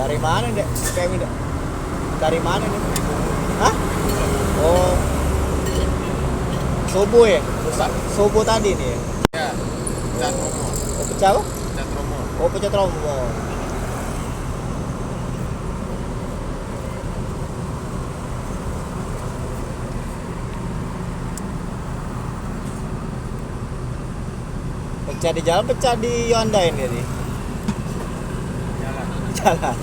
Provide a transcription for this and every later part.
Dari mana dek? Kayak ini. Dari mana nih? Hah? Oh, subuh ya? Subuh tadi nih. Ya, pecat Romo. Oh, pecah apa? Pecat Romo. Oh, pecah trombon. Pecah di jalan, pecah di Hyundai ini nih. Jalan. Jalan.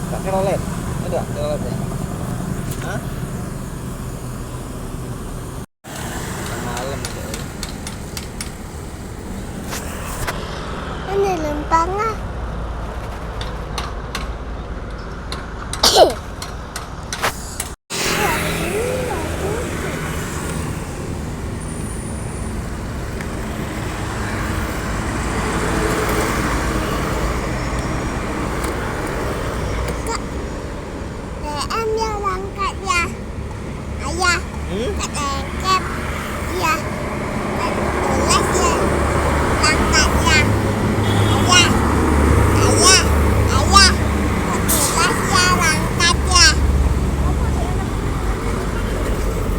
Pakai rolet. Ada roletnya. Hah? Malam itu. Ini lempang ah. Em yang angkat ya. Ayah, kata angkat. Iya. Tulis ya. Angkat ya. Ayah. Ayah. Ayah. Tulis ya angkat ya.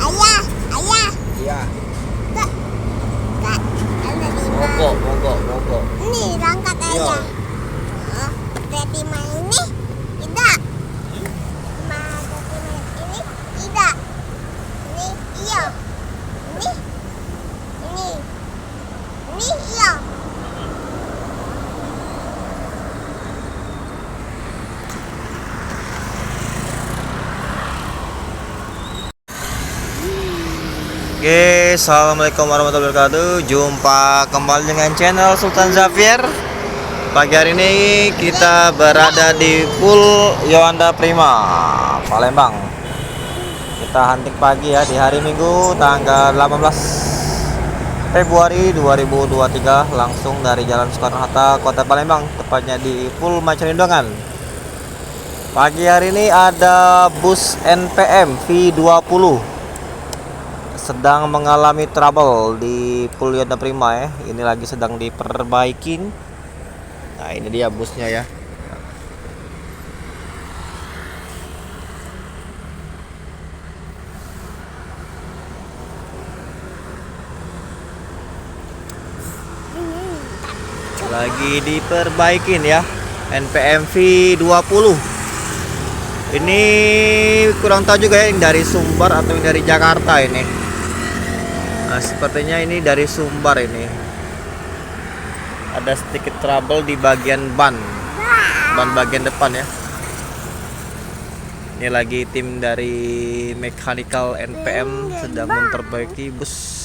Ayah. Ayah. Iya. Kak. Kak. Ada di Mogok, mana? mogok, mogok. Ini angkat Iya. ayah. Oh, dari mana ini? Tidak. Ini tidak. Ini iya. Ini iya. Oke, assalamualaikum warahmatullahi wabarakatuh. Jumpa kembali dengan channel Sultan Zafir. Pagi hari ini kita berada di Pool Yolanda Prima, Palembang. Kita hunting pagi ya di hari Minggu tanggal 18 Februari 2023 langsung dari Jalan Soekarno-Hatta, Kota Palembang, tepatnya di Pool Macerindongan. Pagi hari ini ada bus NPM V20 sedang mengalami trouble di Pool Yolanda Prima ya. Ini lagi sedang diperbaikin. Nah, ini dia busnya ya. Lagi diperbaikin ya. NPM V20. Ini kurang tahu juga ya yang dari Sumbar atau yang dari Jakarta ini. Nah, sepertinya ini dari Sumbar ini. Ada sedikit trouble di bagian ban bagian depan ya. Ini lagi tim dari mechanical NPM sedang memperbaiki bus.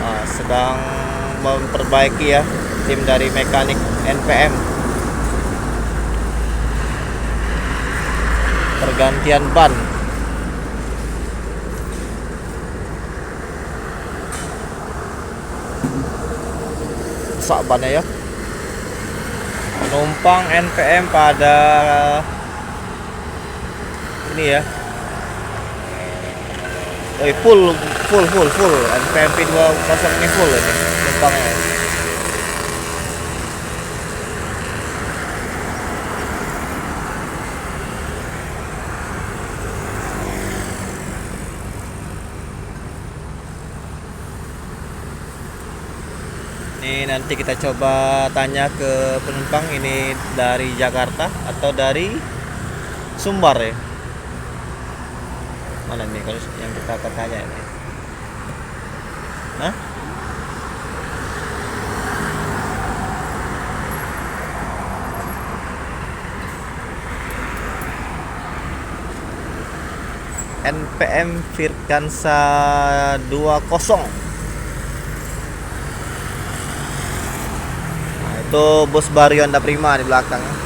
Nah, sedang memperbaiki ya tim dari mekanik NPM. Pergantian ban. Rusak bannya ya. Penumpang NPM pada ini ya. Full NPM P20 ini full ini penumpangnya. Ini nanti kita coba tanya ke penumpang ini dari Jakarta atau dari Sumbar ya. Mana nih kalau yang kita akan tanya ini? Hah? NPM Firkansa 20. Nah, itu bus baru Yolanda Prima di belakang.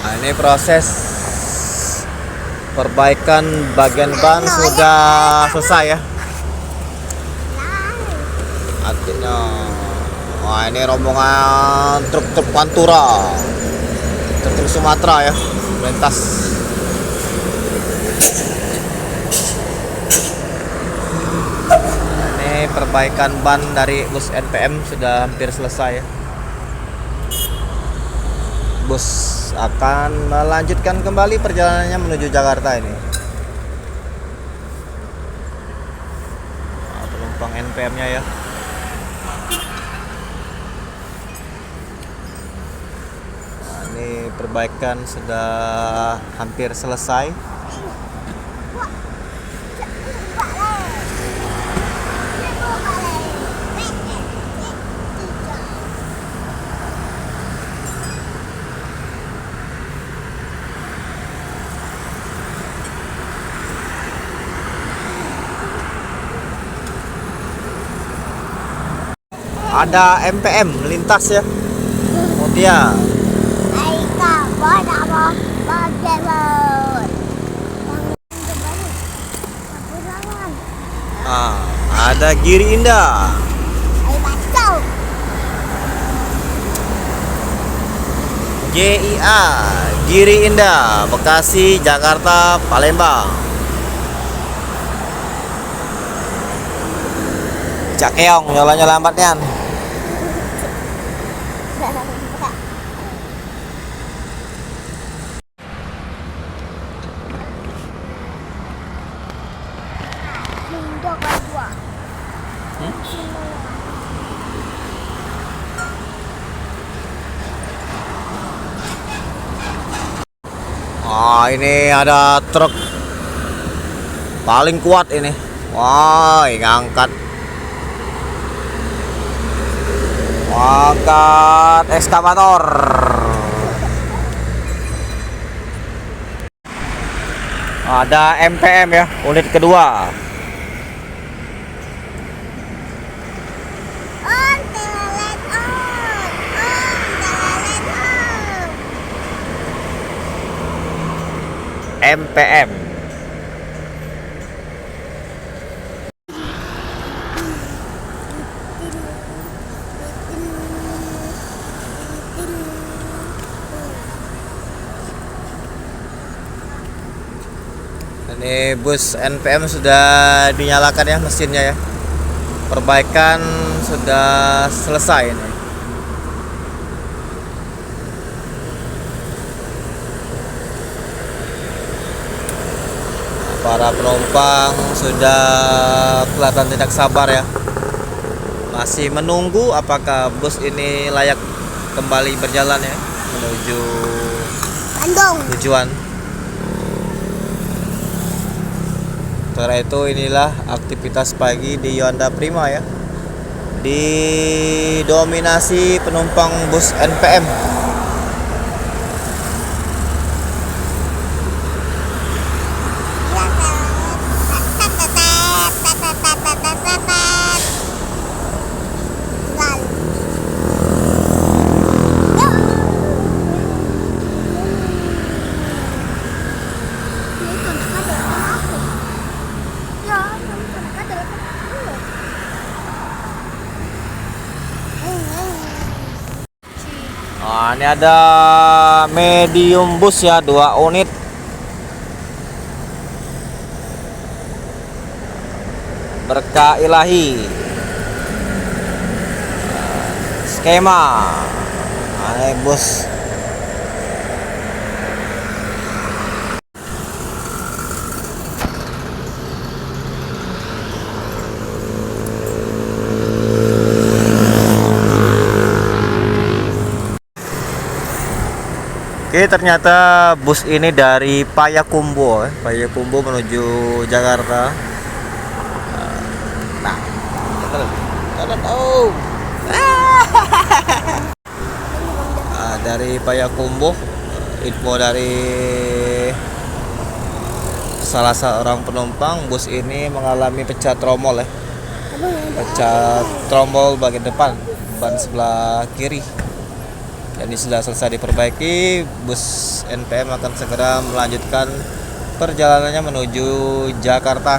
Nah, ini proses perbaikan bagian ban sudah selesai ya. Artinya, wah ini rombongan truk-truk Pantura, truk Sumatera ya, melintas. Ini perbaikan ban dari bus NPM sudah hampir selesai ya. Bus akan melanjutkan kembali perjalanannya menuju Jakarta ini. Nah, penumpang NPM-nya ya. Nah, ini perbaikan sudah hampir selesai. Ada MPM melintas ya. Mutia. Aika, apa? Bagaimana? Ada Giri Indah. Ayo bacau. GIA Giri Indah, Bekasi, Jakarta, Palembang. Cak Keong nyolanya lambatnya. Lindo kedua. Ini ada truk paling kuat ini. Wah, ngangkat ekskavator. Ada MPM ya, unit kedua. On, telet on. Telet on. MPM. Ini bus NPM sudah dinyalakan ya mesinnya ya. Perbaikan sudah selesai ini. Para penumpang sudah kelihatan tidak sabar ya. Masih menunggu apakah bus ini layak kembali berjalan ya menuju Bandung. tujuan. Setelah itu inilah aktivitas pagi di Yuanda Prima ya. Didominasi penumpang bus NPM. Nah, ini ada medium bus ya, 2 unit. Berkah Ilahi. Skema. Nah, ini bus. Oke, ternyata bus ini dari Payakumbuh, Payakumbuh menuju Jakarta. Nah, kita tahu. Dari Payakumbuh, info dari salah seorang penumpang, bus ini mengalami pecah tromol ya. Pecah tromol bagian depan, ban sebelah kiri. Dan ini sudah selesai diperbaiki, bus NPM akan segera melanjutkan perjalanannya menuju Jakarta.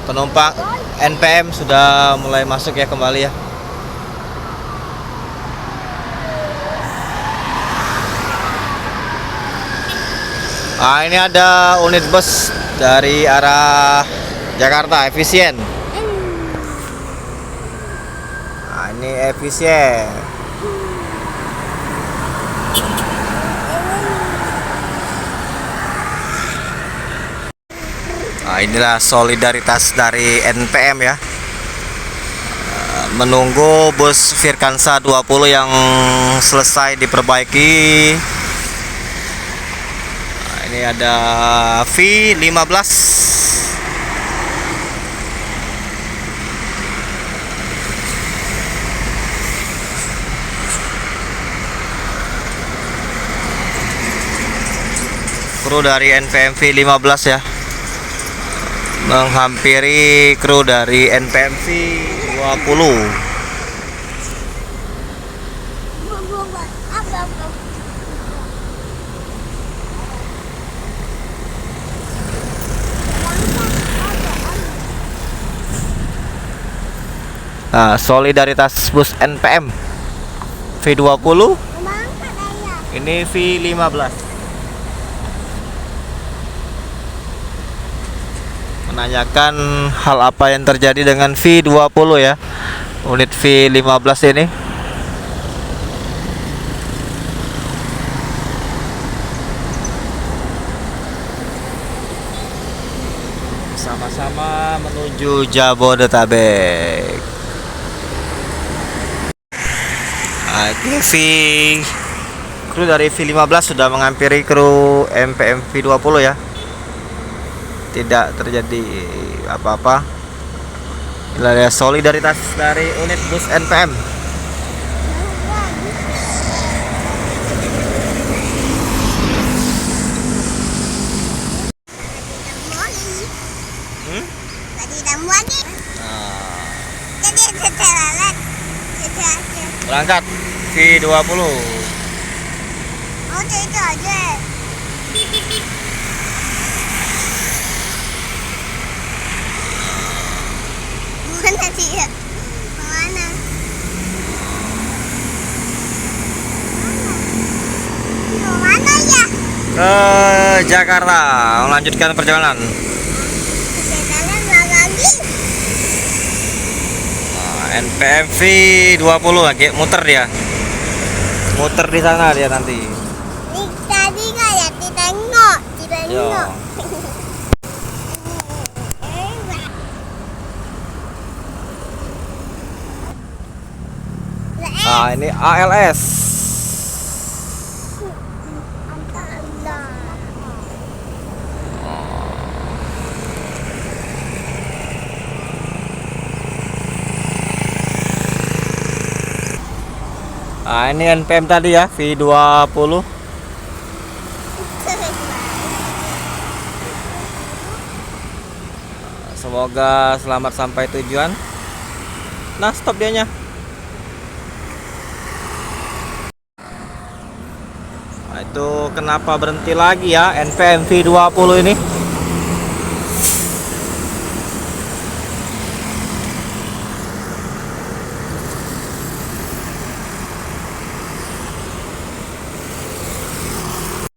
Penumpang NPM sudah mulai masuk ya kembali ya. Ini ada unit bus dari arah Jakarta efisien. Ini efisien. Inilah solidaritas dari NPM ya. Menunggu bus Firkansa 20 yang selesai diperbaiki. Ini ada V15. Kru dari NPM V15 ya, menghampiri kru dari NPM V20. Nah, solidaritas bus NPM V20, ini V15. Menanyakan hal apa yang terjadi dengan V20 ya, unit V15 ini. Sama-sama menuju Jabodetabek. Kru dari V15 sudah menghampiri kru NPM V20 ya. Tidak terjadi apa-apa. Inilah solidaritas dari unit bus NPM. Berangkat V20. Oh, itu aja. Mana dia? Mana? Mana ya? Ke Jakarta melanjutkan perjalanan. Jalan lagi. NPM V20 lagi muter dia. Muter di sana dia nanti. Tadi nggak ya ditengok. Yo. Nah, ini ALS. Nah, ini NPM tadi ya, V20. Semoga selamat sampai tujuan. Nah, stop dianya. Nah, itu kenapa berhenti lagi ya NPM V20 ini?